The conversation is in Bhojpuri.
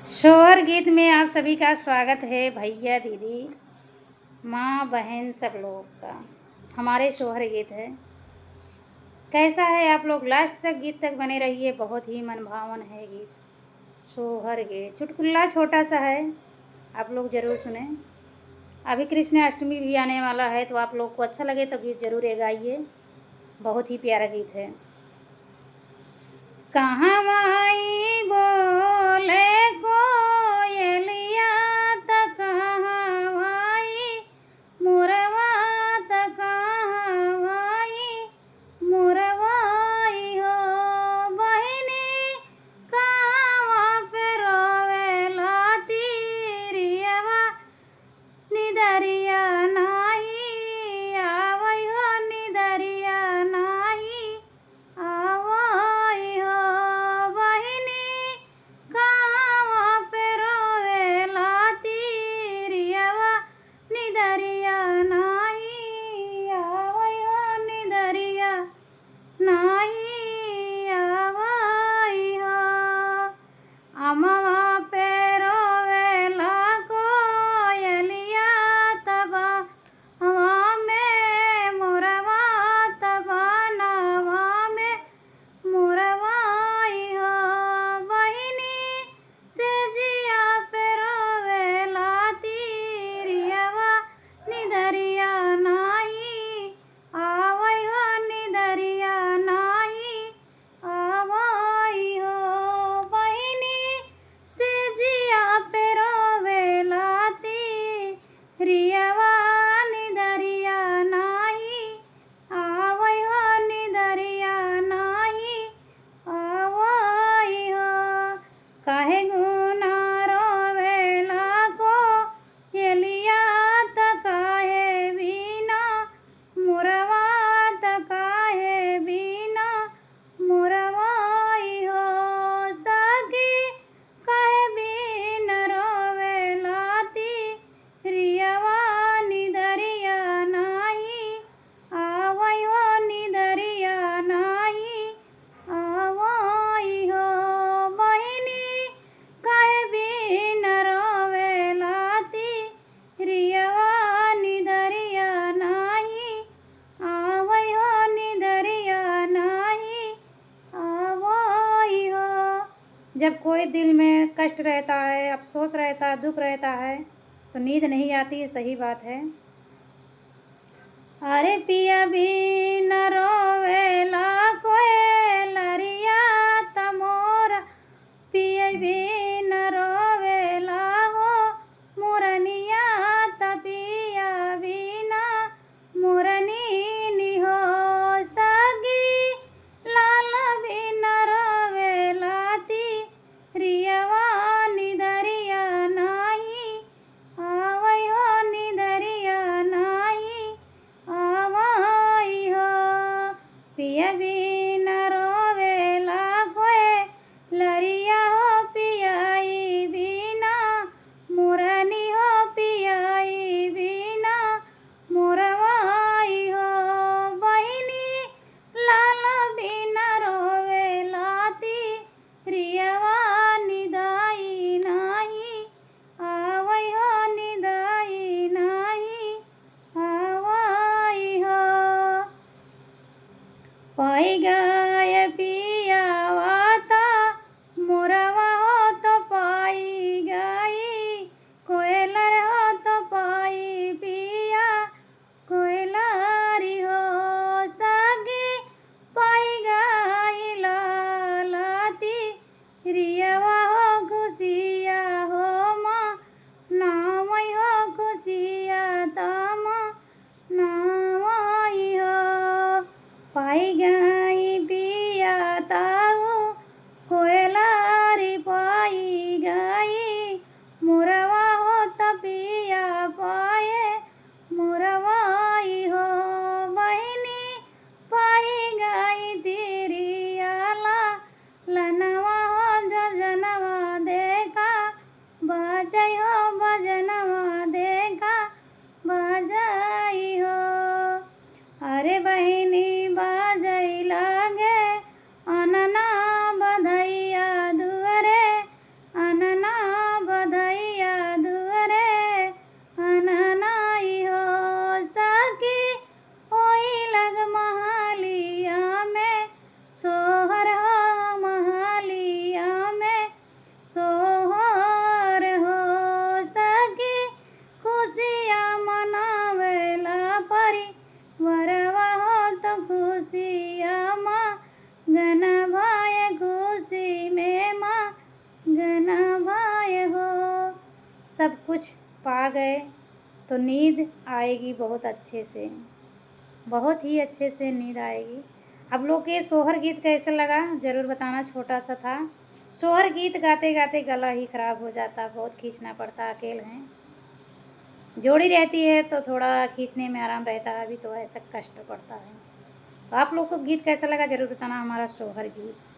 शोहर गीत में आप सभी का स्वागत है। भैया दीदी माँ बहन सब लोग का हमारे शोहर गीत है। कैसा है आप लोग लास्ट तक गीत तक बने रहिए। बहुत ही मनभावन है गीत शोहर गीत। चुटकुला छोटा सा है, आप लोग ज़रूर सुने। अभी कृष्णाष्टमी भी आने वाला है, तो आप लोग को अच्छा लगे तो गीत ज़रूर गाइए। बहुत ही प्यारा गीत है। कहाँ माई बोले कोयलिया त कहाँ माई मुरवा त कहाँ माई मुरवाई हो बहिनी कहाँ पे रोवेला तीरियवा निदरिया नाही आवई हो निदरिया नाही आवई हो बहिनी कहाँ पे रोवेला तीरियवा निदरिया नाही आवई हो निदरिया नाही आवई हो अमवा पे रोवेला कोयलिया तबा हवा में मोरवा तबा नवा में मोरवाई हो बहिनी से जिया पे रोवेला तीरियवा निदरिया नाही आवई हो निदरिया नाही आवई हो बहिनी से जिया पे रोवेला तीरियवा निदरिया नाही आवई हो निदरिया नाही आवई हो काहे गुना रोवेला कोयलिया त काहे बिना मुरवा त काहे बिना मुरवाई हो सखी काहे बिन रोवेला तीरियवा निदरिया नाही आवई हो निदरिया नाही आवई हो बहिनी काहे बिन रोवेला तीरियवा निदरिया नाही आवई हो निदरिया नाही आवई हो। जब कोई दिल में कष्ट रहता है, अफसोस रहता है, दुख रहता है, तो नींद नहीं आती, सही बात है। अरे पिया बिन रोवेला कोयलरिया त मोरा पिया बिन रोवेला हो मुरनिया त पिया बिना मुरनी हो सगी लाल बिन रोवेला तीरियवा निदरिया नाही आवई हो निदरिया नाही आवई हो पिया बिन रोवेला कोयलरिया हो पियाई बिना मुरनी हो पियाई बिना मुरवाई हो बहिनी लाल बिन रोवेला तीरियवा निदाई नाही आवई हो निदाई नाही आवई हो पाई गाय पियावा ता मुरवा हो तो पाई गाई कोयलर हो तो पाई पिया कोयलारी हो सगी पाई गाई लाला तीरियवा हो खुशिया हो माँ नामई हो खुशिया तमा नामई हो पाई गाई पिया ताऊ कोयलारी पाई गाई मुरवा हो तपिया पाए मुरवाई हो बहिनी पाई गाई तिरियाला लनवा हो जजनवा देखा बजई हो भजनवा देखा बजई हो अरे बहिनी बजई लागे अनना बधैया दुअरे अनना सब कुछ पा गए तो नींद आएगी बहुत अच्छे से, बहुत ही अच्छे से नींद आएगी। आप लोग के सोहर गीत कैसे लगा ज़रूर बताना। छोटा सा था। सोहर गीत गाते गाते गला ही ख़राब हो जाता, बहुत खींचना पड़ता। अकेले हैं, जोड़ी रहती है तो थोड़ा खींचने में आराम रहता है, अभी तो ऐसा कष्ट पड़ता है। तो आप लोग को गीत कैसा लगा ज़रूर बताना, हमारा सोहर गीत।